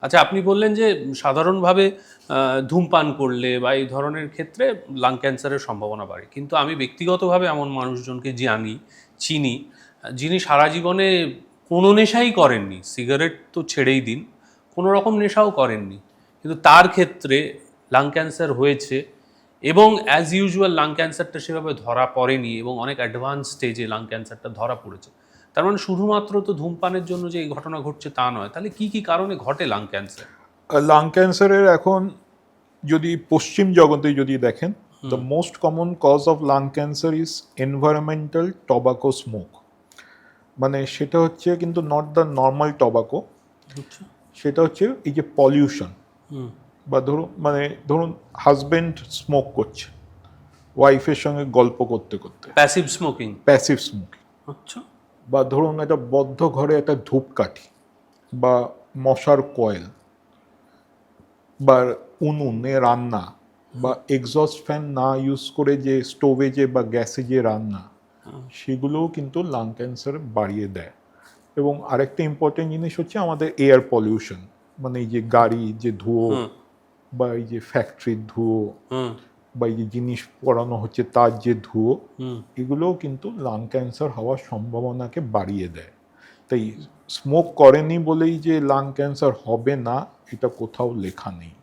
আচ্ছা, আপনি বললেন যে সাধারণভাবে ধূমপান করলে বা এই ধরনের ক্ষেত্রে লাং ক্যান্সারের সম্ভাবনা বাড়ে। কিন্তু আমি ব্যক্তিগতভাবে এমন মানুষজনকে জানি, চিনি, যিনি সারা জীবনে কোনো নেশাই করেননি। সিগারেট তো ছেড়েই দিন, কোনো রকম নেশাও করেননি। কিন্তু তার ক্ষেত্রে লাং ক্যান্সার হয়েছে এবং অ্যাজ ইউজুয়াল লাং ক্যান্সারটা সেভাবে ধরা পড়েনি এবং অনেক অ্যাডভান্স স্টেজে লাং ক্যান্সারটা ধরা পড়েছে। তার মানে শুধুমাত্র তো ধূমপানের জন্য যে এই ঘটনা ঘটছে তা নয়। তাহলে কি, কি কারণে ঘটে লাং ক্যান্সার? লাং ক্যান্সারের এখন যদি পশ্চিম জগতে যদি দেখেন, the most common cause of lung cancer is environmental tobacco smoke. মানে সেটা হচ্ছে কিন্তু নট দ্য নর্মাল টবাকো, আচ্ছা। সেটা হচ্ছে এই যে পলিউশন। বা ধরুন হাজবেন্ড স্মোক করছে ওয়াইফের সঙ্গে গল্প করতে করতে, প্যাসিভ স্মোকিং। Passive smoking. আচ্ছা। বা ধরুন একটা বদ্ধ ঘরে একটা ধূপকাঠি বা মশার কয়েল বা উনুনে রান্না বা এক্সস্ট ফ্যান না ইউজ করে যে স্টোভে যে বা গ্যাসে যে রান্না, সেগুলোও কিন্তু লাং ক্যান্সার বাড়িয়ে দেয়। এবং আরেকটা ইম্পর্টেন্ট জিনিস হচ্ছে আমাদের এয়ার পলিউশন, মানে এই যে গাড়ি যে ধুয়ো বা এই যে ফ্যাক্টরির ধুয়ো বা এই যে জিনিস পড়ানো হচ্ছে তার যে ধুয়ো, এগুলোও কিন্তু লাং ক্যান্সার হওয়ার সম্ভাবনাকে বাড়িয়ে দেয়। তাই স্মোক করেনি বলেই যে লাং ক্যান্সার হবে না, এটা কোথাও লেখা নেই।